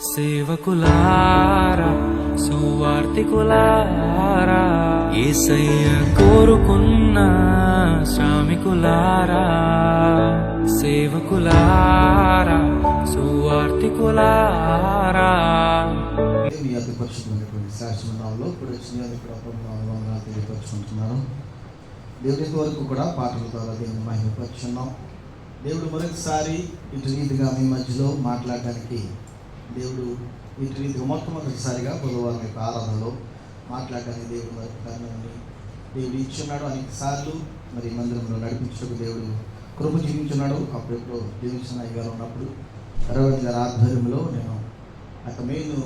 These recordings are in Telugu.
సేవకులారా సువార్తికులారా యేసయ్య కోరుకున్న శ్రామికులారా సేవకులారా సువార్తికులారా మీ యొక్క పరిశుద్ధమైనటువంటి శాసనాల్లో ఇప్పుడు వచ్చిన తెలియపరుచుకుంటున్నాను. దేవుడి వరకు కూడా పాటల ద్వారా దేవుని మహిమపరుచున్నాం. దేవుడు మరొకసారి ఇటు రీతిగా మీ మధ్యలో మాట్లాడడానికి దేవుడు ఇటు రీతిగా మొట్టమొదటిసారిగా బుధవారం యొక్క ఆరాధనలో మాట్లాడడానికి దేవుడు మరొక కారణాన్ని దేవుడు ఇచ్చున్నాడు. అనేక సార్లు మరి మందిరంలో నడిపించడానికి దేవుడు కృప జీవించున్నాడు. అప్పుడెప్పుడు జీవించిన గారు ఉన్నప్పుడు రవీంద్ర గారి ఆధ్వర్యంలో నేను అక్కడ మెయిన్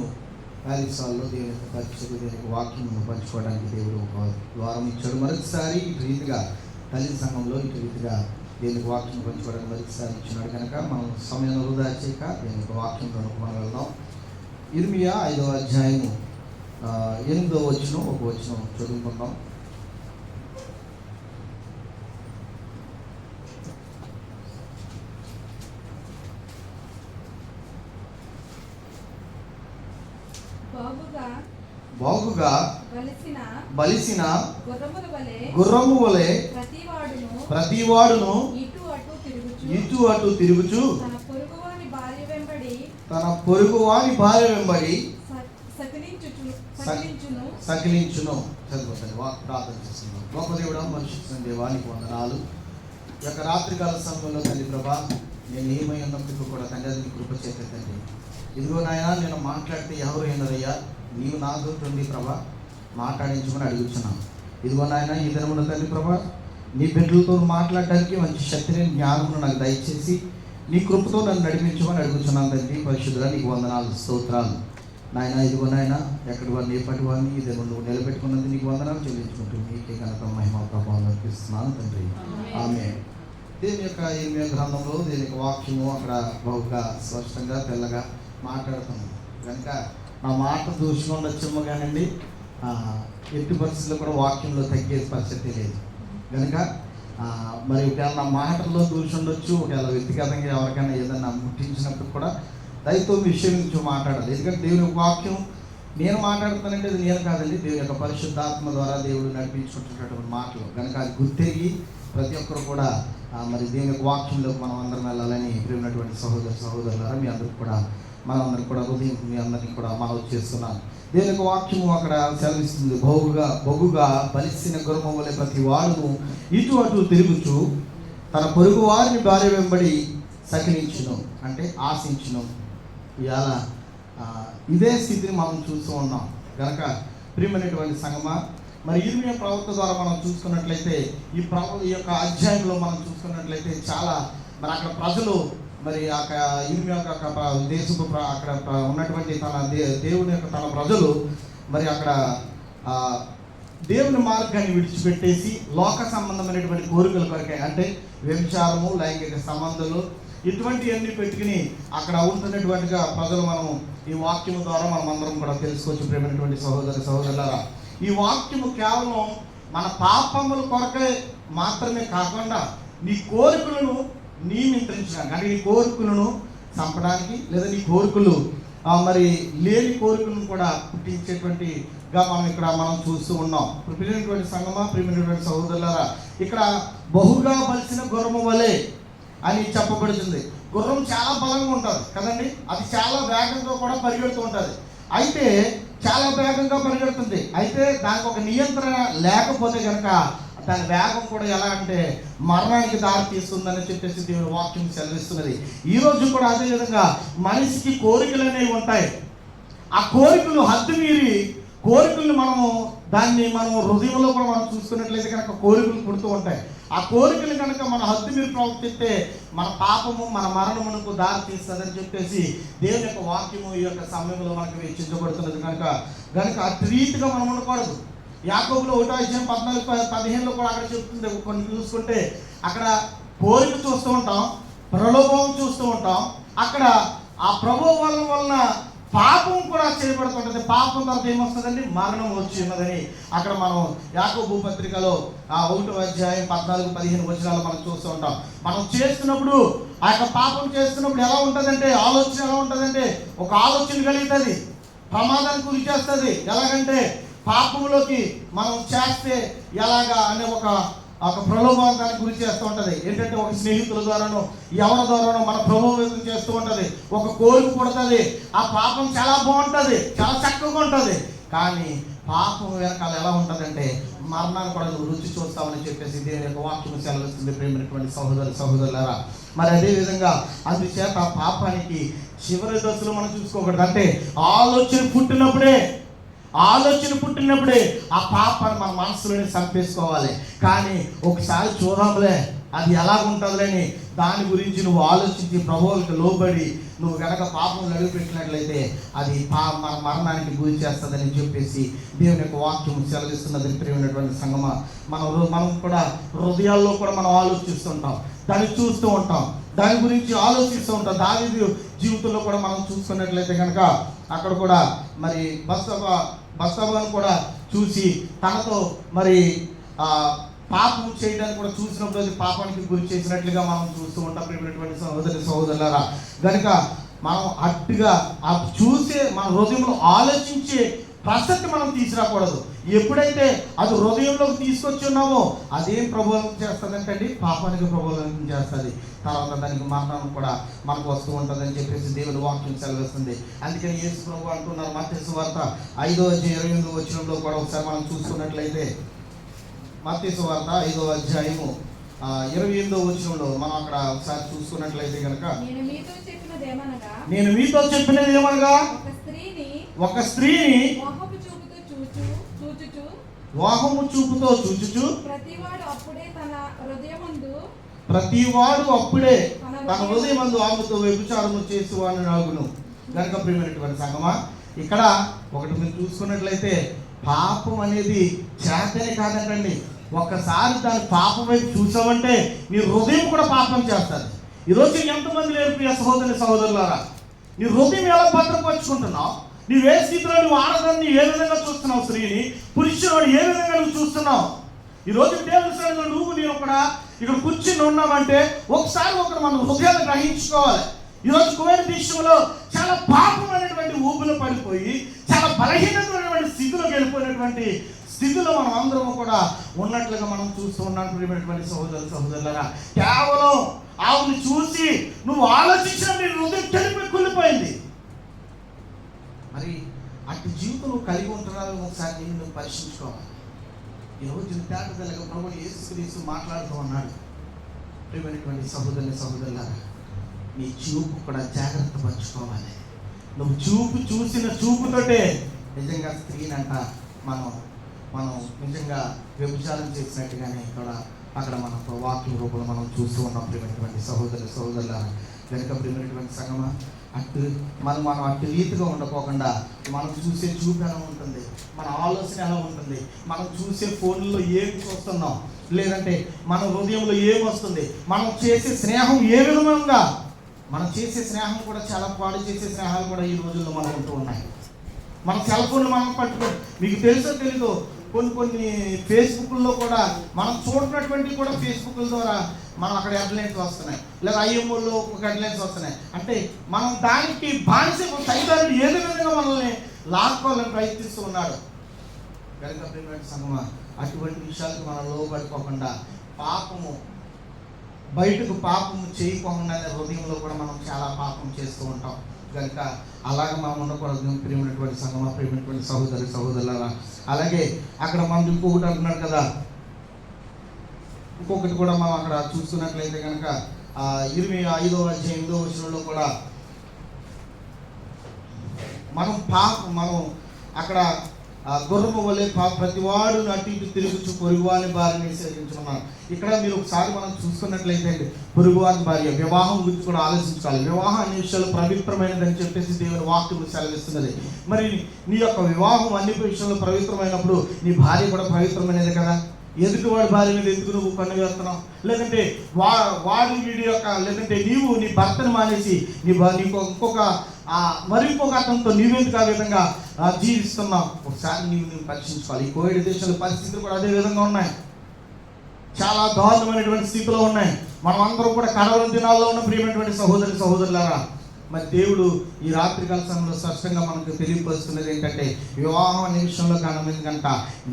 ప్యారిసాల్లో దేవుని యొక్క పరిచయం దేవుని వాక్యం పంచుకోవడానికి దేవుడు ఒక ద్వారం ఇచ్చాడు. మరొకసారి ఇటు రీతిగా తల్లి సంఘంలో ఇటు రీతిగా దేవునికి వాక్యం పంచుకోవడానికి మరొకసారి ఇచ్చినాడు కనుక మనం సమయం వృధా చేయక దేవుని యొక్క వాక్యంలో మనం వెళ్దాం. ఇర్మియా 5వ అధ్యాయము 8వ వచనం ఒక వచనం చదువుకుందాం. బాగుగా బలిసిన గుర్రము వలె ప్రతివాడును ఇటు అటు తిరుగుచు తన పొరుగువాని భార్య వెంబడి సకిలించును. చదువుతుంది ప్రార్థన చేస్తున్నాం. గొప్ప దేవుడా మనుషుల దేవానికి వందనాలు. ఈ యొక్క రాత్రికాల సమయంలో తల్లి ప్రభా నేను ఏమై ఉన్నప్పటికీ కూడా తండ్రి కృప చేత తండ్రి ఇదిగో నాయన నేను మాట్లాడితే ఎవరు అయినదయ్యా నీవు నాతో తండ్రి ప్రభా మాట్లాడించుకొని అడుగుతున్నాను. ఇదిగో నాయన ఈ దినమున తండ్రి ప్రభా నీ బిడ్డలతో మాట్లాడడానికి మంచి శక్తిని జ్ఞానమును నాకు దయచేసి నీ కృపతో నన్ను నడిపించమని అడుగుతున్నాను తండ్రి. పరిశుద్ధుడా నీకు వందనాలు స్తోత్రాలు నాయన. ఇదిగో నాయన ఎక్కడి వారిని ఏపటి వారిని ఈ దినం నువ్వు నిలబెట్టుకున్నది నీకు వందనాలు చెల్లించుకుంటూ నీకే కనుక మహిమ ప్రభావం అర్పిస్తున్నాను తండ్రి. ఆమె దేవుని యొక్క ఇర్మియా గ్రంథంలో దీని యొక్క వాక్యము అక్కడ బహుగా స్పష్టంగా తెల్లగా మాట్లాడుతుంది కనుక నా మాట దూషణ ఉండొచ్చేమో కానండి ఎట్టి పరిస్థితుల్లో కూడా వాక్యంలో తగ్గే పరిస్థితి లేదు కనుక మరి ఒకవేళ నా మాటల్లో దూషణ ఉండొచ్చు. ఒకవేళ వ్యక్తిగతంగా ఎవరికైనా ఏదైనా ముట్టించినప్పుడు కూడా దయతో విషయం నుంచి మాట్లాడాలి. ఎందుకంటే దేవుని వాక్యం నేను మాట్లాడుతానంటే అది నేను కాదండి, దేవుని యొక్క పరిశుద్ధాత్మ ద్వారా దేవుడు నడిపించుకుంటున్నటువంటి మాటలు కనుక అది గుర్తెరిగి ప్రతి ఒక్కరు కూడా మరి దేవుని యొక్క వాక్యంలోకి మనం అందరం వెళ్ళాలని ప్రేమైనటువంటి సహోదరులారా మీ అందరికి కూడా మనందరికి కూడా హృదయం మీ అందరినీ కూడా మనవి చేస్తున్నాను. దేవుని యొక్క వాక్యము అక్కడ సెలవిస్తుంది. బొగుగా బలిసిన గుర్రము వలె ప్రతి వాడును ఇటు అటు తిరుగుచు తన పొరుగు వారిని భార్య వెంబడి సకిలించును అంటే ఆశించును. ఇవాళ ఇదే స్థితిని మనం చూస్తూ ఉన్నాం కనుక ప్రియమైనటువంటి సంగమా మరి ఇర్మియా ప్రవక్త ద్వారా మనం చూసుకున్నట్లయితే ఈ యొక్క అధ్యాయంలో మనం చూసుకున్నట్లయితే చాలా మరి అక్కడ ప్రజలు మరి అక్కడ ఇర్మియా దేశపు అక్కడ ఉన్నటువంటి తన దేవుని యొక్క తన ప్రజలు మరి అక్కడ దేవుని మార్గాన్ని విడిచిపెట్టేసి లోక సంబంధమైనటువంటి కోరికల కొరకే అంటే వ్యభిచారము లైంగిక సంబంధాలు ఇటువంటివన్నీ పెట్టుకుని అక్కడ ఉంటున్నటువంటిగా ప్రజలు మనం ఈ వాక్యము ద్వారా మనం అందరం కూడా తెలుసుకోవచ్చు. ప్రేమైనటువంటి సహోదరులారా ఈ వాక్యము కేవలం మన పాపముల కొరకే మాత్రమే కాకుండా నీ కోరికలను నియంత్రించడానికి అంటే నీ కోరికలను చంపడానికి లేదా నీ కోరికలు మరి లేని కోరికలను కూడా పుట్టించేటువంటిగా మనం చూస్తూ ఉన్నాం. ప్రియమైనటువంటి సంగమా ప్రియమైనటువంటి సహోదరులారా ఇక్కడ బహుగా బలిసిన గుర్రము వలె అని చెప్పబడుతుంది. గుర్రం చాలా బలంగా ఉంటుంది కదండి, అది చాలా వేగంగా కూడా పరిగెడుతూ ఉంటుంది. అయితే చాలా వేగంగా పరిగెడుతుంది, అయితే దానికి ఒక నియంత్రణ లేకపోతే కనుక దాని వేగం కూడా ఎలా అంటే మరణానికి దారి తీస్తుందని చెప్పేసి దేవుని వాక్యం సెలవిస్తున్నది. ఈరోజు కూడా అదేవిధంగా మనిషికి కోరికలు అనేవి ఉంటాయి. ఆ కోరికలు హద్దు మీరి కోరికలను మనం హృదయంలో కూడా మనం చూసుకున్నట్లయితే కనుక కోరికలు పుడుతూ ఉంటాయి. ఆ కోరికలు కనుక మన హద్దు మీరు ప్రవర్తిస్తే మన పాపము మన మరణమునకు దారి తీస్తుందని చెప్పేసి దేవుని యొక్క వాక్యము ఈ యొక్క సమయంలో మనకు హెచ్చించబడుతున్నది కనుక అటు రీతిగా మనం ఉండకూడదు. యాకోబులో 1:14-15 కూడా అక్కడ చెప్తుంది. కొన్ని చూసుకుంటే అక్కడ కోరిక చూస్తూ ఉంటాం, ప్రలోభం చూస్తూ ఉంటాం. అక్కడ ఆ ప్రభు వలన పాపం కూడా చేయబడుతుంటుంది. పాపం తర్వాత ఏమొస్తుందండి? మరణం వచ్చి ఉన్నదని అక్కడ మనం యాకోబు పత్రికలో 1వ అధ్యాయం 14-15 వచనాలు మనం చూస్తూ ఉంటాం. మనం చేస్తున్నప్పుడు ఆ యొక్క పాపం చేస్తున్నప్పుడు ఎలా ఉంటుందంటే, ఆలోచన ఎలా ఉంటుందంటే, ఒక ఆలోచన కలుగుతుంది, ప్రమాదానికి గురి చేస్తుంది. ఎలాగంటే పాపంలోకి మనం చేస్తే ఎలాగా అనే ఒక ప్రలోభానికి గురి చేస్తూ ఉంటుంది. ఏంటంటే ఒక స్నేహితుల ద్వారానో ఎవరి ద్వారానో మన ప్రభావితం చేస్తూ ఉంటుంది. ఒక కోరిక పుడుతుంది. ఆ పాపం చాలా బాగుంటుంది, చాలా చక్కగా ఉంటుంది. కానీ పాపం వెనకాల ఎలా ఉంటుందంటే మరణాన్ని కూడా నువ్వు రుచి చూస్తామని చెప్పేసి దేవుని యొక్క వాక్యం సెలవిస్తుంది. ప్రేమైనటువంటి సహోదరులారా, మరి అదేవిధంగా అందుచేత ఆ పాపానికి చివరి దశలో మనం చూసుకోకూడదు. అంటే ఆలోచన పుట్టినప్పుడే ఆ పాపాన్ని మన మనసులోనే చంపేసుకోవాలి. కానీ ఒకసారి చూద్దాంలే అది ఎలాగుంటుందిలేని దాని గురించి నువ్వు ఆలోచించి ప్రభువులకు లోబడి నువ్వు కనుక పాపం నడిపెట్టినట్లయితే అది మన మరణానికి గురి చేస్తుందని చెప్పేసి దేవుని యొక్క వాక్యం సెలవిస్తున్నది. ప్రియమైనటువంటి సంగమా, మనం కూడా హృదయాల్లో కూడా మనం ఆలోచిస్తుంటాం, దాన్ని చూస్తూ ఉంటాం, దాని గురించి ఆలోచిస్తూ ఉంటాం. దావీదు జీవితంలో కూడా మనం చూసుకున్నట్లయితే కనుక అక్కడ కూడా మరి బత్షెబను కూడా చూసి తనతో మరి పాపం చేయడానికి కూడా చూసినప్పుడు అది పాపానికి గురి చేసినట్లుగా మనం చూస్తూ ఉంటాం. ప్రియమైనటువంటి సహోదరులారా, కనుక మనం అట్టుగా చూసే మన హృదయంలో ఆలోచించే ప్రసక్తి మనం తీసుకురాకూడదు. ఎప్పుడైతే అది హృదయంలోకి తీసుకొచ్చి ఉన్నామో అదేం ప్రభావం చేస్తుందంటే పాపానికి ప్రభావం చేస్తుంది. తర్వాత దానికి మరణం కూడా మనకు వస్తూ ఉంటుందని చెప్పేసి దేవుని వాక్యం సెలవిస్తుంది. అందుకని యేసు ప్రభు అంటున్నారు మత్తయి సువార్త 5వ అధ్యాయం 28వ వచనంలో కూడా ఒకసారి మనం చూసుకున్నట్లయితే, మత్తయి సువార్త 5వ అధ్యాయము 28వ వచనంలో మనం అక్కడ ఒకసారి చూసుకున్నట్లయితే కనుక, నేను మీతో చెప్పినది ఏమనగా ఒక స్త్రీని మోహము చూపుతో చూచుచు ప్రతివాడు అప్పుడే తన హృదయమందు ఆమెతో వ్యభిచారము చేసేవాడు నాగును. కనుక ప్రియమైనటువంటి సంగమా, ఇక్కడ ఒకటి మీరు చూసుకున్నట్లయితే పాపం అనేది చేతనే కాదంటండి. ఒక్కసారి దాని పాపం వైపు చూసామంటే మీ హృదయం కూడా పాపం చేస్తుంది. ఈరోజు ఎంతమంది లేరు ప్రియ సహోదరులారా, నీ హృదయం ఎలా భద్రపరుచుకుంటున్నావు? నువ్వే స్థితిలో నువ్వు ఆడదాన్ని ఏ విధంగా చూస్తున్నావు? స్త్రీని, పురుషుడు ఏ విధంగా నువ్వు చూస్తున్నావు? ఈరోజు దేవుని సన్నిధిలో నువ్వు నేను ఇక్కడ కూర్చుని ఉన్నామంటే ఒకసారి మన హృదయాన్ని గ్రహించుకోవాలి. ఈరోజు కువైట్ దేశంలో చాలా పాపం అనేటువంటి ఊబిలో పడిపోయి చాలా బలహీనమైనటువంటి స్థితిలోకి వెళ్ళిపోయినటువంటి స్థితిలో మనం అందరం కూడా ఉన్నట్లుగా మనం చూస్తూ ఉన్నాం. ప్రియమైనటువంటి సహోదరులారా, కేవలం ఆవుని చూసి నువ్వు ఆలోచించిన నీ హృదయం తెలిపి కుళ్ళిపోయింది. మరి అటు జీవితం నువ్వు కలిగి ఉంటున్నావు, ఒకసారి నువ్వు పరిశీలించుకోవాలి. ఈరోజు తేటగా ప్రభువు యేసుక్రీస్తు మాట్లాడుతూ ఉన్నాడు. ప్రియమైనటువంటి సహోదరులారా, నీ చూపు కూడా జాగ్రత్త పరచుకోవాలి. నువ్వు చూసిన చూపుతోటే నిజంగా స్త్రీనంట మనం నిజంగా వ్యభిచారం చేసినట్టుగానే అక్కడ మన వాక్యం రూపంలో మనం చూస్తూ ఉన్నాం. ప్రియమైనటువంటి సహోదరులారా, కనుక ప్రియమైనటువంటి సంగమా, మనం అటు రీతిగా ఉండకోకుండా మనం చూసే చూపు ఎలా ఉంటుంది, మన ఆలోచన ఎలా ఉంటుంది, మనం చూసే ఫోన్లో ఏం చూస్తున్నాం, లేదంటే మన హృదయంలో ఏం వస్తుంది, మనం చేసే స్నేహం ఏ విధంగా, మనం చేసే స్నేహం కూడా చాలా పాడు చేసే స్నేహాలు కూడా ఈ రోజుల్లో మనం ఉంటూ ఉన్నాయి. మన సెల్ ఫోన్లు మనం పట్టుకో, మీకు తెలుసో తెలీదో కొన్ని ఫేస్బుక్లో కూడా మనం చూడనటువంటి కూడా ఫేస్బుక్ల ద్వారా మనం అక్కడ హెడ్లైన్స్ వస్తున్నాయి, లేదా ఐఎంఓలో హెడ్లైన్స్ వస్తున్నాయి. అంటే మనం దానికి బానిస సైతానుడు ఏ విధంగా మనల్ని లాక్కోవాలని ప్రయత్నిస్తూ ఉన్నాడు. కనుక ప్రియమైన సంగమా, అటువంటి విషయాలకు మనం లోబడిపోకుండా బయటకు పాపము చేయకుండా హృదయంలో కూడా మనం చాలా పాపం చేస్తూ ఉంటాం. కనుక అలాగే మనం ఉండకూడదు. ప్రియమైనటువంటి సంగమా, ప్రియమైనటువంటి సహోదరులారా, అలాగే అక్కడ మనం ఇంకొకటి అంటున్నాడు కదా, ఇంకొకటి కూడా మనం అక్కడ చూస్తున్నట్లయితే కనుక 25వ అధ్యాయం 8వ వచనంలో కూడా మనం అక్కడ గుర్రము వలె ప్రతివాడు అటు ఇటు తిరుగుచు పొరుగువాని భార్యని సేవించుకున్నాను. ఇక్కడ మీరు ఒకసారి మనం చూసుకున్నట్లయితే పొరుగువాని భార్య వివాహం గురించి కూడా ఆలోచించుకోవాలి. వివాహం అన్ని విషయాలు పవిత్రమైనదని చెప్పేసి దేవుని వాక్యం సెలవిస్తున్నది. మరి నీ యొక్క వివాహం అన్ని విషయాలు పవిత్రమైనప్పుడు నీ భార్య కూడా పవిత్రమైనది కదా. ఎదుటివాడి భార్య మీద ఎందుకు నువ్వు కన్ను వేస్తున్నావు? లేదంటే వాడి వీడి యొక్క, లేదంటే నీవు నీ భర్తను మానేసి నీకు ఇంకొక అతనితో నీవెందుకు ఆ విధంగా జీవిస్తున్నావు? ఒకసారి నీవు పరీక్షించుకోవాలి. ఈ కోవిడ్ దేశాల పరిస్థితులు కూడా అదే విధంగా ఉన్నాయి, చాలా దారుణమైనటువంటి స్థితిలో ఉన్నాయి. మనం అందరం కూడా కడవల దినాల్లో ఉన్న ప్రియమైనటువంటి సహోదరులారా, మరి దేవుడు ఈ రాత్రికాల సమయంలో స్పష్టంగా మనకు తెలియపరుస్తున్నది ఏంటంటే, వివాహం అనే విషయంలో కనుక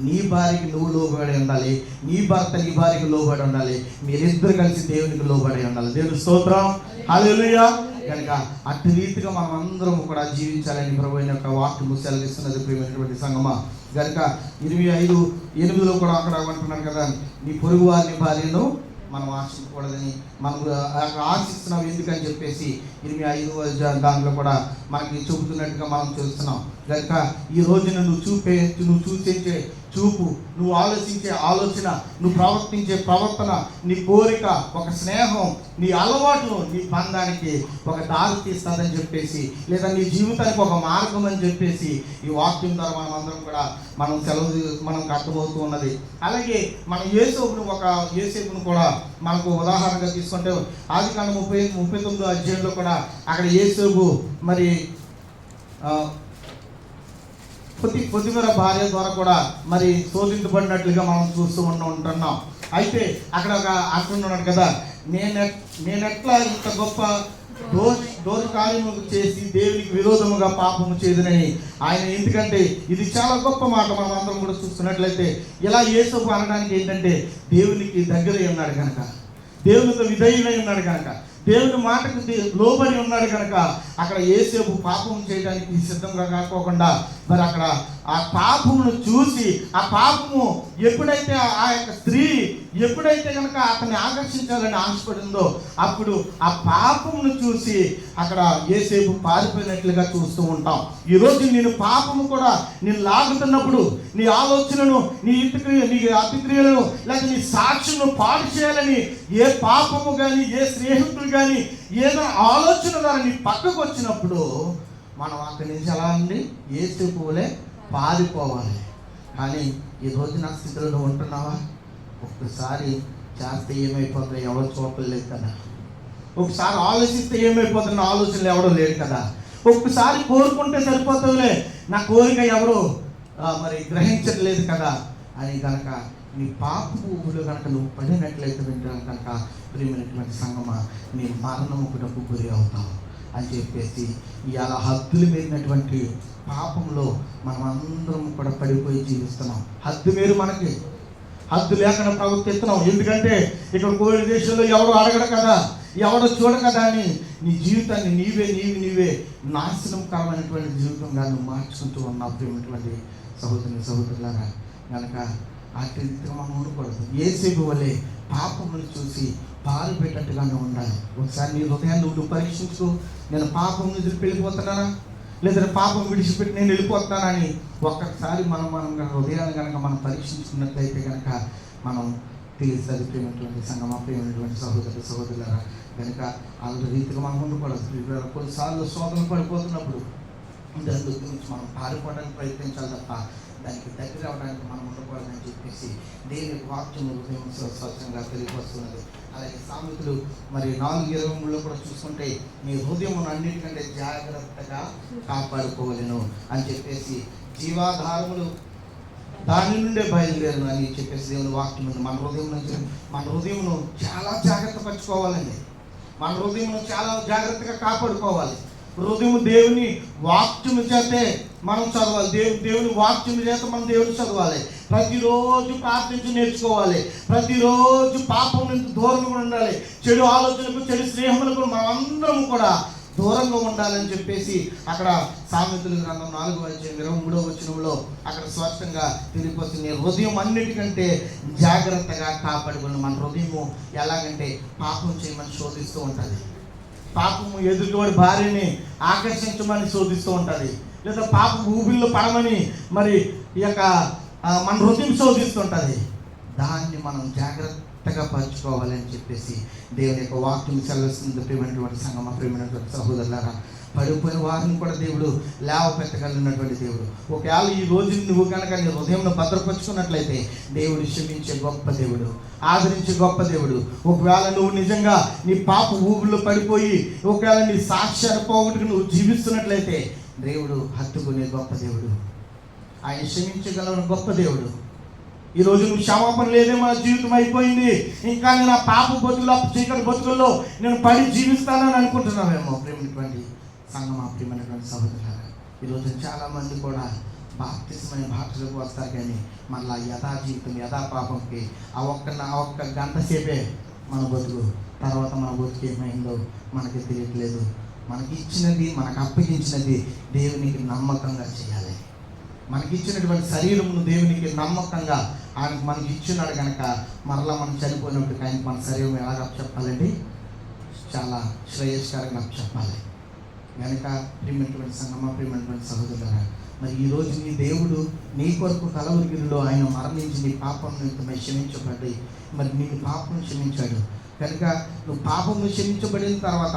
నీ భార్యకి నువ్వు లోబడి ఉండాలి, నీ భర్త నీ భార్యకి లోబడి ఉండాలి, మీరిద్దరు కలిసి దేవునికి లోబడి ఉండాలి. దేవుని స్తోత్రం, హల్లెలూయా. కనుక అట్టి రీతిగా మనం అందరం కూడా జీవించాలని ప్రభువైన యొక్క వాక్యము సెలవిస్తున్నది ప్రియమైనటువంటి సంగమా. కనుక 25:8 కూడా అక్కడ అంటున్నాడు కదా, నీ పొరుగు వారిని భార్యను మనం ఆశించకూడదని మనం ఆశిస్తున్నాం. ఎందుకని చెప్పేసి 25 దాంట్లో కూడా మనకి చూపుతున్నట్టుగా మనం చూస్తున్నాం. కనుక ఈ రోజున నువ్వు చూసే చూపు, నువ్వు ఆలోచించే ఆలోచన, నువ్వు ప్రవర్తించే ప్రవర్తన, నీ కోరిక, ఒక స్నేహం, నీ అలవాట్లు నీ బంధానికి ఒక దారి తీస్తుందని చెప్పేసి, లేదా నీ జీవితానికి ఒక మార్గం అని చెప్పేసి ఈ వాక్యం ద్వారా మనం అందరం కూడా మనకు అర్థమవుతూ ఉన్నది. అలాగే మనం యేసేపును కూడా మనకు ఉదాహరణగా తీసుకుంటే ఆదికాండం 39 అధ్యాయంలో కూడా అక్కడ యేసేపు మరి పొతిఫెర భార్య ద్వారా కూడా మరి శోధించబడినట్లుగా మనం చూస్తూ ఉంటున్నాం. అయితే అక్కడ ఒక అంటున్నాడు కదా, నేనెట్లా ఇంత గొప్ప దోష కార్యము చేసి దేవునికి విరోధముగా పాపము చేయదునని ఆయన. ఎందుకంటే ఇది చాలా గొప్ప మాట. మనం అందరం కూడా చూస్తున్నట్లయితే ఇలా యేసేపు అనడానికి ఏంటంటే, దేవునికి దగ్గరై ఉన్నాడు కనుక, దేవునితో విధేయుడై ఉన్నాడు కనుక, దేవుని మాటకు లోబడి ఉన్నాడు కనుక అక్కడ యేసేపు పాపం చేయడానికి సిద్ధంగా కాకోకుండా మరి అక్కడ ఆ పాపమును చూసి, ఆ పాపము ఎప్పుడైతే ఆ యొక్క స్త్రీ ఎప్పుడైతే కనుక అతన్ని ఆకర్షించాలని ఆశపడిందో అప్పుడు ఆ పాపమును చూసి అక్కడ యేసేపు పారిపోయినట్లుగా చూస్తూ ఉంటాం. ఈరోజు నేను పాపము కూడా నేను లాగుతున్నప్పుడు నీ ఆలోచనను, నీ అతిక్రియలను, లేక నీ సాక్షులను పాడు చేయాలని ఏ పాపము కానీ, ఏ స్నేహితులు కానీ ఏదైనా ఆలోచన ద్వారా నీ పక్కకు వచ్చినప్పుడు మనం అక్కడి నుంచి ఎలా అండి యేసేపులే పారిపోవాలి. కానీ ఈ రోజు నా స్థితిలో నువ్వు ఉంటున్నావా? ఒక్కసారి చేస్తే ఏమైపోతుందో ఎవరో చూడలేదు కదా, ఒకసారి ఆలోచిస్తే ఏమైపోతున్న ఆలోచనలు ఎవడో లేడు కదా, ఒక్కసారి కోరుకుంటే సరిపోతుందిలే నా కోరిక ఎవరు మరి గ్రహించట్లేదు కదా అని కనుక నీ పాపపు ఊపిలో కనుక నువ్వు పడినట్లయితే వింటాను కనుక ప్రియమైనటువంటి సంగమా, నీ మరణముకు గురి అవుతావు అని చెప్పేసి ఇవాళ హద్దులు మీరినటువంటి పాపంలో మనం అందరం కూడా పడిపోయి జీవిస్తున్నాం. హద్దు మీరు మనకి హద్దు లేకుండా ప్రవర్తిస్తున్నాం. ఎందుకంటే ఇక్కడ కోవిడ్ దేశంలో ఎవరు అడగడు కదా, ఎవడో చూడ కదా అని నీ జీవితాన్ని నీవే నాశనకరమైనటువంటి జీవితంగా నువ్వు మార్చుకుంటూ ఉన్నావు. ప్రియమైనటువంటి సహోదరులారా, కనుక అట్టి రీతిగా మనం ఉండకూడదు. యేసేపు వలె పాపమును చూసి పారిపోయేటట్టుగా ఉండాలి. ఒకసారి నీ హృదయాన్ని నువ్వు పరీక్షించుకో. నేను పాపం నుంచి వెళ్ళిపోతున్నానా, లేదా పాపం విడిచిపెట్టి నేను వెళ్ళిపోతున్నానా అని ఒక్కసారి మనం హృదయాన్ని కనుక మనం పరీక్షించుకున్నట్లయితే కనుక మనం తెలుస్తుంది. ప్రేమైనటువంటి సంగమా, ప్రేమైనటువంటి సహోదరులారా, కనుక అలాంటి రీతిగా మనం ఉండకూడదు. కొన్నిసార్లు శోధనలు పడిపోతున్నప్పుడు దాని గురించి మనం పారిపోవడానికి ప్రయత్నించాలి తప్ప దానికి దగ్గర అవడానికి మనం ఉండకూడదని చెప్పేసి దేవుని వాక్యం హృదయం స్వచ్ఛంగా తెలియపరుస్తున్నది. అలాగే సామెతలు మరి 4:23 కూడా చూసుకుంటే మీ హృదయం అన్నిటికంటే జాగ్రత్తగా కాపాడుకోవలను అని చెప్పేసి, జీవాధారములు దాని నుండే బయలుదేరను అని చెప్పేసి దేవుని వాక్యం ఉంది. మన హృదయమును చాలా జాగ్రత్త పరచుకోవాలండి. మన హృదయమును చాలా జాగ్రత్తగా కాపాడుకోవాలి. హృదయం దేవుని వాక్యము చేతే మనం చదవాలి. దేవుని వాక్యం చేత మనం దేవుని చదవాలి. ప్రతిరోజు ప్రార్థించి నేర్చుకోవాలి. ప్రతిరోజు పాపం నుంచి దూరంగా ఉండాలి. చెడు ఆలోచనలకు, చెడు స్నేహములకు మనం అందరం కూడా దూరంగా ఉండాలని చెప్పేసి అక్కడ సామెతల గ్రంథం 4:23 అక్కడ స్పష్టంగా తెలియపోతుంది. హృదయం అన్నిటికంటే జాగ్రత్తగా కాపాడుకుని. మన హృదయము ఎలాగంటే పాపం చేయమని శోధిస్తూ ఉంటుంది. పాపము ఎదుటివాడి భార్యని ఆకర్షించమని శోధిస్తూ ఉంటుంది, లేదా పాప ఊబిల్లో పడమని మరి ఈ యొక్క మన హృదయం శోధిస్తుంటుంది. దాన్ని మనం జాగ్రత్తగా పరచుకోవాలని చెప్పేసి దేవుని యొక్క వాక్యం సెలవిస్తుంది. ప్రియమైనటువంటి సంగమా, ప్రియమైనటువంటి సహోదరులారా, పడిపోయిన వారిని కూడా దేవుడు లేవపెట్టగలిగినటువంటి దేవుడు. ఒకవేళ ఈ రోజు నువ్వు కనుక నీ హృదయంలో భద్రపరుచుకున్నట్లయితే దేవుడు క్షమించే గొప్ప దేవుడు, ఆదరించే గొప్ప దేవుడు. ఒకవేళ నువ్వు నిజంగా నీ పాప ఊబిలో పడిపోయి ఒకవేళ నీ సాక్ష్యాన్ని పోగొట్టుకు నువ్వు జీవిస్తున్నట్లయితే దేవుడు హత్తుకునే గొప్ప దేవుడు, ఆయన క్షమించగల గొప్ప దేవుడు. ఈరోజు నువ్వు క్షమాపణ లేదే, మన జీవితం అయిపోయింది, ఇంకా నేను ఆ పాప బతుకులో చీకటి బతుకుల్లో నేను పడి జీవిస్తానని అనుకుంటున్నావేమో. ప్రేమైనటువంటి సంగమా, ప్రేమైనటువంటి సహోదరులారా, ఈరోజు చాలామంది కూడా బాప్తిస్మమైన భాషలకు వస్తారు, కానీ మళ్ళీ యథా జీవితం యథా పాపంకి ఆ ఒక్క గంట సేపే మన బతుకు. తర్వాత మన బతుకు ఏమైందో మనకి తెలియట్లేదు. మనకి ఇచ్చినది, మనకు అప్పగించినది దేవునికి నమ్మకంగా చేయాలి. మనకి ఇచ్చినటువంటి శరీరమును దేవునికి నమ్మకంగా ఆయనకు మనకి ఇచ్చినాడు కనుక మరలా మనం చనిపోయినప్పుడు కానీ మన శరీరం ఎలాగ చెప్పాలండి, చాలా శ్రేయస్కరంగా చెప్పాలి. కనుక ప్రియమైనటువంటి సంగమా, ప్రియమైనటువంటి సహోదరులారా, మరి ఈరోజు నీ దేవుడు నీ కొరకు కలవరిగిరిలో ఆయన మరణించి నీ పాపం నిమిత్తమై క్షమించబడి మరి నీకు పాపం క్షమించాడు కనుక నువ్వు పాపము క్షమించబడిన తర్వాత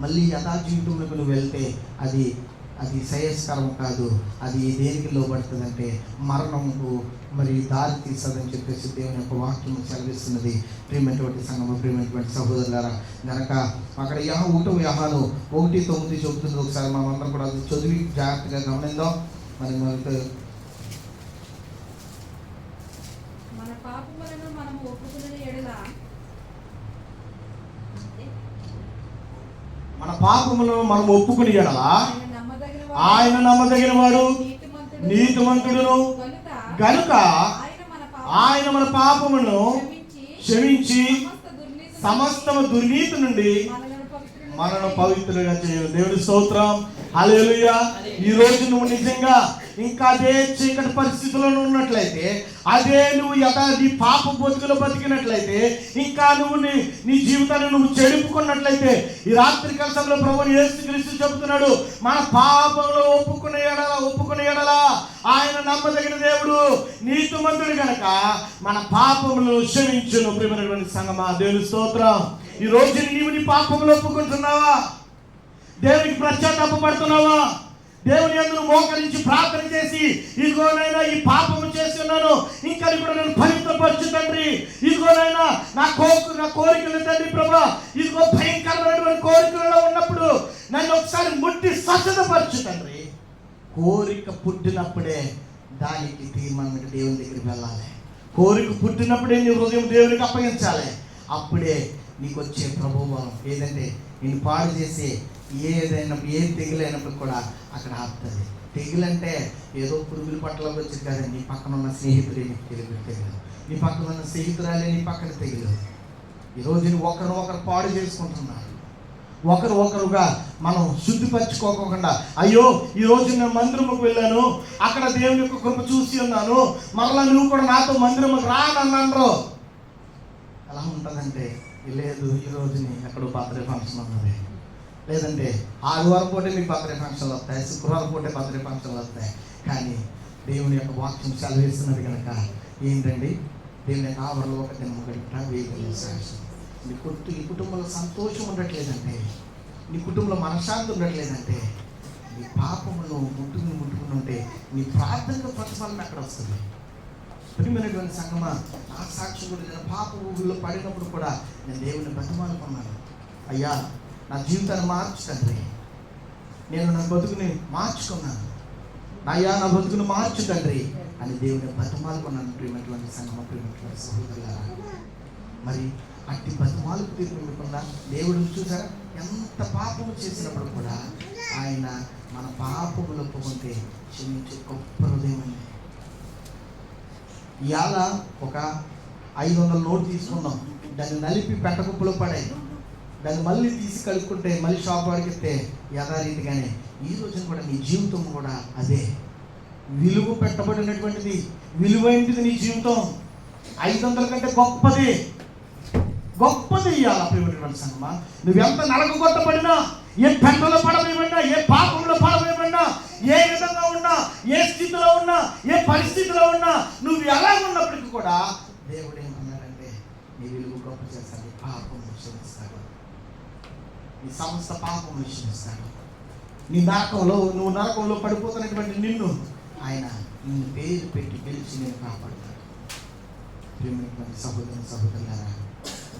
మళ్ళీ యథా జీవితంలోకి నువ్వు వెళ్తే అది శ్రేయస్కరం కాదు. అది దేనికి లోబడుతుందంటే మరణముకు మరి దారి తీస్తుందని చెప్పేసి దేవుని యొక్క వాక్యం సెలవిస్తున్నది. ప్రియమైనటువంటి సంగమ, ప్రియమైనటువంటి సహోదరులారా, కనుక అక్కడ యోహాను 1:9 చెబుతుంది. ఒకసారి మనం అందరం కూడా అది చదివి జాగ్రత్తగా గమనిద్దాం. మరి మనకు మన పాపములను మనం ఒప్పుకుని ఎడల ఆయన నమ్మదగిన వాడు నీతిమంతుడును గనుక ఆయన మన పాపమును క్షమించి సమస్తము దుర్నీతి నుండి మనను పవిత్రులుగా చేయను. దేవుడి స్తోత్రం, హల్లెలూయా. ఈ రోజు నువ్వు నిజంగా ఇంకా అదే చీకటి పరిస్థితుల్లో ఉన్నట్లయితే, అదే నువ్వు నీ పాప బతుకులో బతికినట్లయితే, ఇంకా నువ్వు నీ జీవితాన్ని నువ్వు చెడుపుకున్నట్లయితే, ఈ రాత్రి కాలంలో ప్రభువు యేసుక్రీస్తు చెబుతున్నాడు, మన పాపంలో ఒప్పుకునే ఎడల ఆయన నమ్మదగిన దేవుడు, నీతిమంతుడు గనక మన పాపములను క్షమించును. ప్రియమైనటువంటి సంగమా, దేవుని స్తోత్రం. ఈ రోజు నీవు నీ పాపములు ఒప్పుకుంటున్నావా? దేవునికి పశ్చాత్తాపడుతున్నావా? దేవుని యందు మోకరించి ప్రార్థన చేసి, ఇదిగోనైనా ఈ పాపము చేస్తున్నాను, ఇంకా కూడా నేను పవిత్రపరచు తండ్రి, ఇదిగోనైనా నా కోరికలు తండ్రి ప్రభా, ఇదిగో భయంకరమైనటువంటి కోరికలలో ఉన్నప్పుడు నన్ను ఒకసారి ముట్టి స్వచ్ఛతపరచు తండ్రి. కోరిక పుట్టినప్పుడే దానికి తీర్మానం దేవుని దగ్గరికి వెళ్ళాలి. కోరిక పుట్టినప్పుడే నీ హృదయం దేవునికి అప్పగించాలి. అప్పుడే నీకు వచ్చే ప్రభుత్వం ఏదంటే నేను పాడు చేసే ఏ తెగులైనప్పుడు కూడా అక్కడ ఆపుతుంది. తెగులంటే ఏదో పురుగుల పట్ల వచ్చి కదా, నీ పక్కన ఉన్న స్నేహితుడే నీకు తెగులు, నీ పక్కన ఉన్న స్నేహితురాలే నీ పక్కన తెగులు. ఈరోజు ఒకరు పాడు చేసుకుంటున్నారు. ఒకరుగా మనం శుద్ధిపరచుకోకుండా, అయ్యో ఈరోజు నేను మందిరముకు వెళ్ళాను, అక్కడ దేవుని యొక్క కృప చూసి ఉన్నాను, మరలా నువ్వు కూడా నాతో మందిరముకు రానన్నాను. ఎలా ఉంటుందంటే, లేదు ఈరోజు ఎక్కడో బర్త్డే ఫంక్షన్ ఉన్నది, లేదంటే ఆదివారం పూటే మీకు బర్త్డే ఫంక్షన్లు వస్తాయి, శుక్రవారం పూటే బర్త్డే ఫంక్షన్లు వస్తాయి. కానీ దేవుని యొక్క వాక్యం సెలవిస్తున్నది కనుక ఏంటండి, దేవుని యొక్క ఆవరణలో ఒక దినం గడిపా వేయగలిగే నీ కుటుంబంలో సంతోషం ఉండట్లేదంటే, నీ కుటుంబంలో మనశ్శాంతి ఉండట్లేదంటే, నీ పాపమును ముట్టుకుని ఉంటే నీ ప్రార్థనకు ప్రతిఫలం ఎక్కడ వస్తుంది? ప్రియమైనటువంటి సంగమా, నా సాక్షి కూడా నేను పాప ఊళ్ళో పడినప్పుడు కూడా నేను దేవుని బతిమాలుకున్నాను, అయ్యా నా జీవితాన్ని మార్చు తండ్రి, నేను నా బతుకుని మార్చుకున్నాను, అయ్యా నా బతుకుని మార్చు తండ్రి అని దేవుని బతిమాలుకున్నాను. ప్రియమైనటువంటి సంగమా, ప్రియమైనటువంటి సహోదరులారా, మరి అట్టి బతిమాలకు తీర్పుకుండా దేవుడు చూసారా, ఎంత పాపము చేసినప్పుడు కూడా ఆయన మన పాపములు ఒప్పుకుంటే క్షమించే గొప్ప హృదయం అండి. ఇవాళ ఒక 500 నోటు తీసుకున్నాం, దాన్ని నలిపి పెంటకుప్పలో పడాయి, దాన్ని మళ్ళీ తీసి కలుపుకుంటే మళ్ళీ షాప్ వాడికి ఇస్తే యథారీతిగానే ఈ రోజున కూడా నీ జీవితం కూడా అదే విలువ పెట్టబడినటువంటిది, విలువైనది నీ జీవితం. 500 కంటే గొప్పది ఇవ్వాలి. ప్రియమైనటువంటి సంగమా, నువ్వెంత నలగొట్టబడినా, ఏ పెంటలో పడవేయబడినా, ఏ పాపంలో పడవేయబడినా, ఏ విధంగా ఉన్నా, ఏ స్థితిలో ఉన్నా, ఏ పరిస్థితిలో ఉన్నా, నువ్వు ఎలా ఉన్నప్పటికీ కూడా దేవుడు ఏమన్నాడంటే నీ విలువ గొప్ప చేస్తాడు, పాపం క్షమిస్తాడు, నీ సమస్త పాపం క్షమిస్తాడు. నువ్వు నరకంలో పడిపోతున్నటువంటి నిన్ను ఆయన నిన్ను పేరు పెట్టి పిలిచి నేను కాపాడుతాడు. ప్రియమైనటువంటి సహోదరులారా,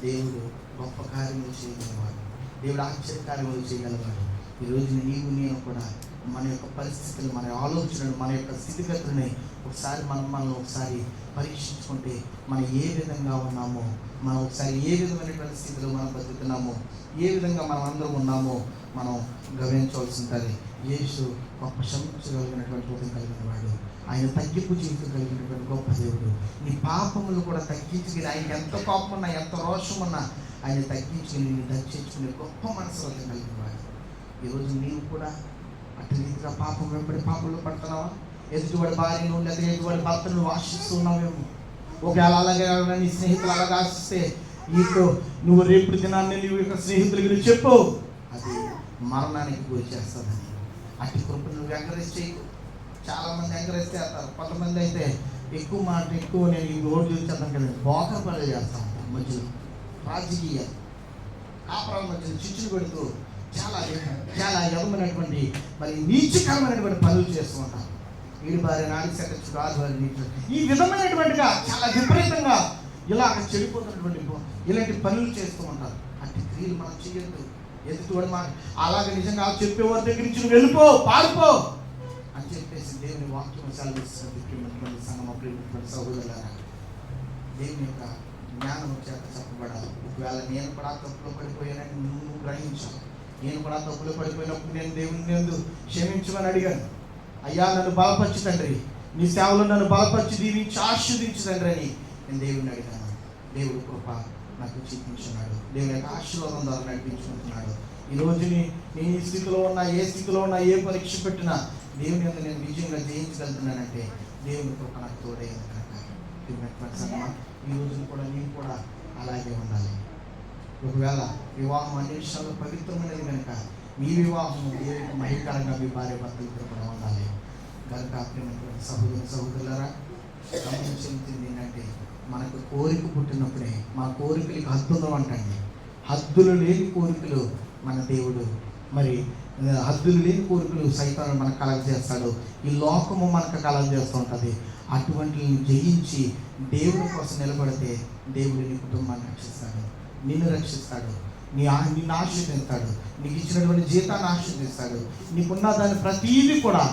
దేవుడు గొప్ప కార్యములు చేయగలవాడు, దేవుడు ఆశ్చర్యకార్యములు చేయగలవాడు. ఈరోజు నీవు నేను కూడా మన యొక్క పరిస్థితులు, మన ఆలోచనలు, మన యొక్క స్థితిగతులని ఒకసారి మనం ఒకసారి పరీక్షించుకుంటే మనం ఏ విధంగా ఉన్నామో, మనం ఒకసారి ఏ విధమైనటువంటి స్థితిలో మనం బతుకుతున్నామో, ఏ విధంగా మనం అందరం ఉన్నామో మనం గమనించవలసి ఉంటుంది. యేసు గొప్ప క్షమించగలిగినటువంటి హృదయం కలిగిన వాడు, ఆయన తగ్గింపు జీవితం కలిగినటువంటి గొప్ప దేవుడు. నీ పాపములు కూడా తగ్గించుకుని, ఆయన ఎంత కోపం ఉన్నా, ఎంత రోషం ఉన్నా ఆయన తగ్గించుకుని నిన్ను దర్శించుకునే గొప్ప మనసు హృదయం కలిగిన వాడు. ఈరోజు నీవు కూడా అటు రీతిగా పాపం వెంబడి పాపంలో పడుతున్నావా? ఎదుటివాడి భార్యను లేదా ఎదుటివాడి భర్తను ఆశిస్తున్నావేమో. ఒకవేళ అలాగే నీ స్నేహితులు అలాగా ఆశిస్తే నీతో నువ్వు రేపు దినాన్ని నువ్వు యొక్క స్నేహితులకి చెప్పు, అది మరణానికి గురి చేస్తుందని. అటు కృప నువ్వు ఎంకరేజ్ చేయకు. చాలామంది ఎంకరేజ్ చేస్తారు, కొంతమంది అయితే ఎక్కువ నేను ఈ రోడ్డు చూసేద్దాం కదా, బోకర్ పనులు చేస్తూ ఉంటాను. మధ్యలో రాజకీయ కాపురాల మధ్యలో చిచ్చులు పెడుతూ చాలా యవమైనటువంటి మరి నీచకరమైనటువంటి పనులు చేస్తూ ఉంటారు. వీడి భార్య నాడి సెక్రటరీ రాజు వారి ఈ విధమైనటువంటిగా చాలా విపరీతంగా ఇలాగ చెడిపోతున్నటువంటి ఇలాంటి పనులు చేస్తూ ఉంటారు. అట్టి క్రియలు మనం చేయొద్దు. ఎదుటివాడు మాట అలాగే నిజంగా చెప్పేవారి దగ్గర నుంచి నువ్వు వెళ్ళిపో, పారిపో అని చెప్పేసి దేవుని వాక్యం సెలవిస్తుంది. సంగమ ప్రేమిటువంటి సహోదరులారా, దేవుని యొక్క జ్ఞానం చేత చెప్పబడాలి. ఒకవేళ నేను కూడా తప్పులో పడిపోయానని నువ్వు గ్రహించావు. నేను కూడా తప్పులో పడిపోయినప్పుడు నేను దేవుని యందు క్షమించమని అడిగాను. అయ్యా నన్ను బలపరచు తండ్రి, నీ సేవలో నన్ను బలపరిచి దీవించి ఆశీర్వదించు తండ్రి అని నేను దేవుని అడిగాను. దేవుడు కృప నాకు చూపించున్నాడు, దేవుని యొక్క ఆశీర్వాదం ద్వారా నడిపించుకుంటున్నాడు. ఈ రోజుని నేను ఈ స్థితిలో ఉన్నా, ఏ స్థితిలో ఉన్నా, ఏ పరీక్ష పెట్టినా దేవుని యొక్క నేను విజయంగా జయించగలుగుతున్నానంటే దేవుని కృప నాకు తోడైంది కనుక. ఈ రోజున కూడా నేను కూడా అలాగే ఉండాలి. ఒకవేళ వివాహం అన్ని విషయాల్లో పవిత్రమైనది కనుక మీ వివాహం దేవునికి మహిళకరంగా మీ భార్య భర్తలు కూడా ఉండాలి కనుక. సహోదరులారా, గమనించింది ఏంటంటే మనకు కోరిక పుట్టినప్పుడే మన కోరికలకి హద్దులు అంటండి. హద్దులు లేని కోరికలు మన దేవుడు, మరి హద్దులు లేని కోరికలు సైతాను మనకు కలగజేస్తాడు. ఈ లోకము మనకు కలగజేస్తూ ఉంటుంది. అటువంటిని జయించి దేవుడి కోసం నిలబడితే దేవుడు నీ కుటుంబాన్ని రక్షిస్తాడు, నిన్ను రక్షిస్తాడు, నిన్ను ఆశీర్వదిస్తాడు, నీకు ఇచ్చినటువంటి జీతాన్ని ఆశీర్వదిస్తాడు. నీకున్న దాని ప్రతీది కూడా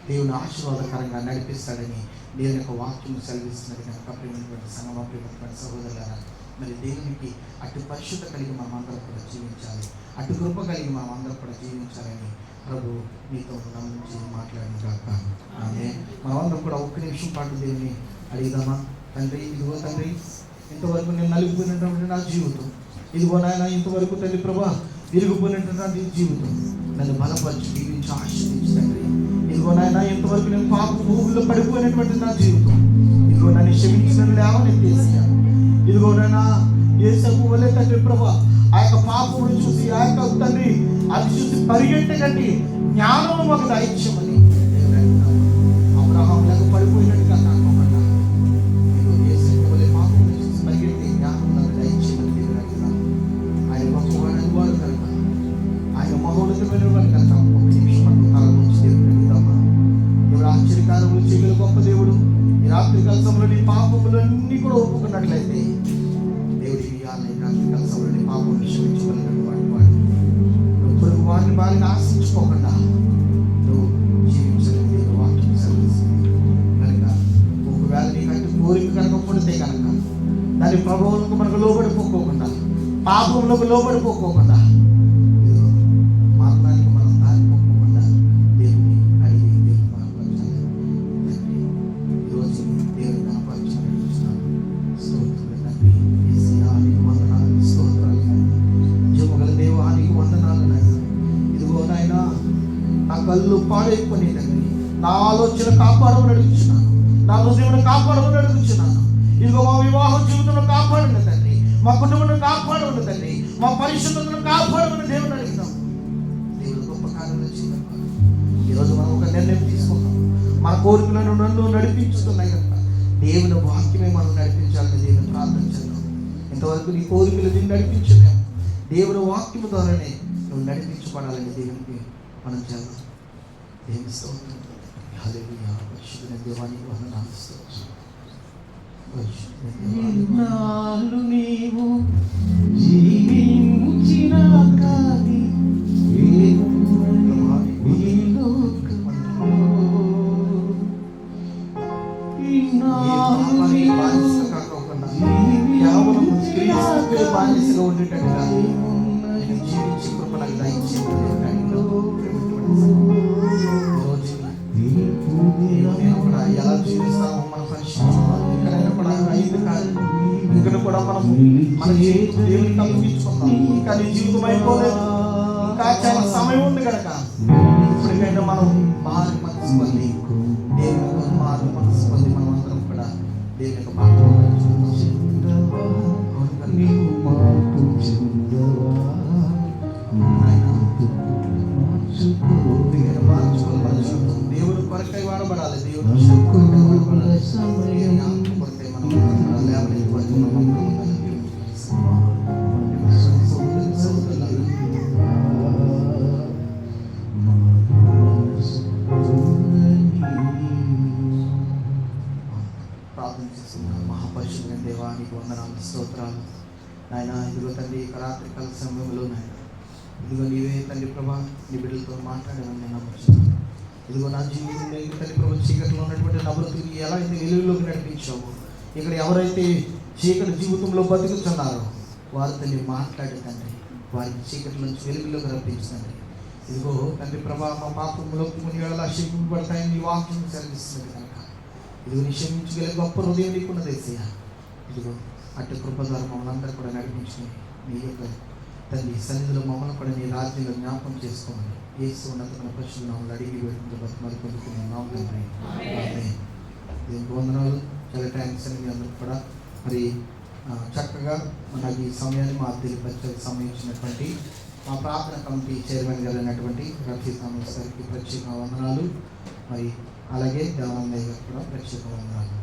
దేవుని ఆశీర్వాదకరంగా నడిపిస్తాడని దేవుని యొక్క వాక్యం సెలవిస్తున్నది కనుక. ప్రేమైనటువంటి సంగమ, ప్రేమైనటువంటి సహోదరులారా, మరి దేవునికి అటు పరిశుద్ధ కలిగి మనం అందరం కూడా జీవించాలి, అటు కృప కలిగి మనం అందరం కూడా జీవించాలని ప్రభు మీతో నమ్మించి మాట్లాడిన కాక. మనమందరం కూడా ఒక్క నిమిషం పాటు దేవుని అడిగిదామా? తండ్రి, ఇదిగో తండ్రి, ఇంతవరకు నేను నలిగిపోయినటువంటి నా జీవితం, ఇదిగో నాయన ఇంతవరకు తండ్రి ప్రభా విరిగిపోయినటువంటి నా జీవితం నన్ను బలపరిచి దీవించి ఆశీర్వదించి తండ్రి. ఇదిగో నాయన ఇంతవరకు నేను పాప భూమిలో పడిపోయినటువంటి నా జీవితం, ఇదిగో నన్ను క్షమించిన లేవనెత్తేసి, ఇదిగో నాయన యేసపు వలె తండ్రి ప్రభా ఆ యొక్క పాపమును చూసి, ఆ యొక్క తండ్రి అది చూసి పరిగెట్టకండి, జ్ఞానము మాకు దయచేయమని అబ్రహాం లాగా పడిపోయినట్టుగా కాకుండా ఇదిగో యేసపు వలె పాపమును చూసి పరిగెట్టి జ్ఞానం నాకు దయచేయమని దేవుని అడుగుతాను. ఆయన గొప్పవాడు వాడు కనుక, ఆయన మహోన్నతమైన వాడు కనుక ఒక నిమిషం పట్టు తల నుంచి దేవుని అడుగుతామా? దేవుడు ఆశ్చర్యకార్యములు చేయగల గొప్ప దేవుడు. ఈ రాత్రి కాలంలో నీ పాపములన్నీ కూడా ఒప్పుకున్నట్లయితే దేవుడి రాత్రి పాపం క్షమించగలిగినటువంటి వాడు. ఇప్పుడు వారిని బాగా ఆశించుకోకుండా నువ్వు జీవించగలిగే వాక్యం సెలవిస్తుంది కనుక. ఒకవేళ నీకంటే కోరిక కనుక పుడితే కనుక దాని ప్రభావంలో మనకు లోబడిపోకోకుండా, పాపంలోకి లోబడిపోకోకుండా, మరణానికి మనం దారిపోకుండా దేవుని అడిగి దేవుని కనపరచాలి. ఈరోజు దేవుని కనపరచాలని చూస్తున్నాను. దేవానికి వందనాలు నాయన. ఇదిగో నాయన నా కళ్ళు పాడైపోయి తండ్రి, నా ఆలోచన కాపాడమని అడుగుతున్నాను, నా హృదయం కాపాడమని అడుగుతున్నాను. ఇదిగో మా వివాహ జీవితంలో కాపాడండి తండ్రి, మా కుటుంబంలో కాపాడమని తండ్రి, మా పరిశుద్ధతను కాపాడమని దేవుని అడుగుతాం. దేవుడు గొప్ప కార్యాలు చేయాలి. ఈరోజు మనం ఒక నిర్ణయం తీసుకున్నాం, మన కోరికలను నన్ను నడిపించుతున్నాయి కనుక దేవుని వాక్యమే మనం నడిపించాలని దేవుని ప్రార్థన చేద్దాం. ఇంతవరకు నీ కోరికలు దీన్ని నడిపించలేము, దేవుని వాక్యము ద్వారానే నువ్వు నడిపించబడాలని దేవునికి మనం చేద్దాం. దేవుని స్తోత్రం. హల్లెలూయా. పరిశుద్ధుడైన దేవానికి వందనాలు స్తోత్రం. ఇన్నాళ్ళు నీవు జీవించిన కాని ఈ లోకంలో ఇన్నాళ్ళు నీవు బానిస కాకుండా కేవలం క్రీస్తుకే బానిసగా ఉండేటట్టుగా నేను జీవించే కృప నాకు దయచేయండి. నేను కూడా ఎలా జీవిస్తామో మన పరిశుద్ధం ఇక్కడైనా కూడా ఐదు కాదు, ఇక్కడ కూడా మనం మన జీవితం దేవునికి అప్పగించుకుందాం. ఇంకా నీ జీవితం అయిపోలేదు, ఇంకా చాలా సమయం ఉంది కనుక ఇప్పటికైనా మనం మారు మనసు పొంది దేవుని మారు మనసు పొంది మనం అందరం కూడా దేవుని యొక్క మాటలు దేవుడు కొరకై వాడబడాలి. దేవుడు కొరకై వాడబడాలి. కొరకై మనం లేవనెత్తి ప్రార్థన చేస్తున్నాం. మహాపరిశుద్ధుడైన దేవానికి వందనాలు స్తోత్రాలు. నాయన ఇదిగో తండ్రి ఇక రాత్రి కాల సమయంలో నాయన ఇదిగో నీవే తండ్రి ప్రభా నీ బిడ్డలతో మాట్లాడమని నేను నమ్ముతున్నాను. ఇదిగో నా జీవితంలో తండ్రి ప్రభు చీకట్లో ఉన్నటువంటి నవ్వుతుని ఎలా అయితే వెలుగులోకి నడిపించావు, ఇక్కడ ఎవరైతే చీకటి జీవితంలో బతుకుతున్నారో వారు తండ్రి మాట్లాడే తండ్రి వారికి చీకటి నుంచి వెలుగులోకి రప్పించండి. ఇదిగో తండ్రి ప్రభా మా పాపంలో మునివేళ క్షమింపబడతాయని నీ వాక్యం సెలవిస్తుంది కనుక ఇదిగో నీ క్షమించగలిగే గొప్ప హృదయం నీకున్నది యేసయ్యా. ఇదిగో అట్టి కృప ద్వారా మమ్మల్ని అందరూ కూడా నడిపించుకుని నీ యొక్క తండ్రి సన్నిధిలో మమ్మల్ని కూడా నీ రాజ్యంలో జ్ఞాపకం చేసుకోమని యేసు ఉన్నతమైన పరిశుద్ధ నామములో అడిగి వేడుకుంటూ బతుకుమని పొందుకున్నాం తండ్రి. ఆమేన్. దీనికి వందనాలు. చాలా థ్యాంక్స్ అండి మీ అందరూ కూడా. మరి చక్కగా నాకు ఈ సమయాన్ని మా తెలియపరచడానికి సంబంధించినటువంటి మా ప్రార్థన కమిటీ చైర్మన్ గారు అయినటువంటి రఫీ థామస్ గారికి ప్రత్యేక వందనాలు. మరి అలాగే దేవానందయ్య గారికి కూడా ప్రత్యేక వందనాలు.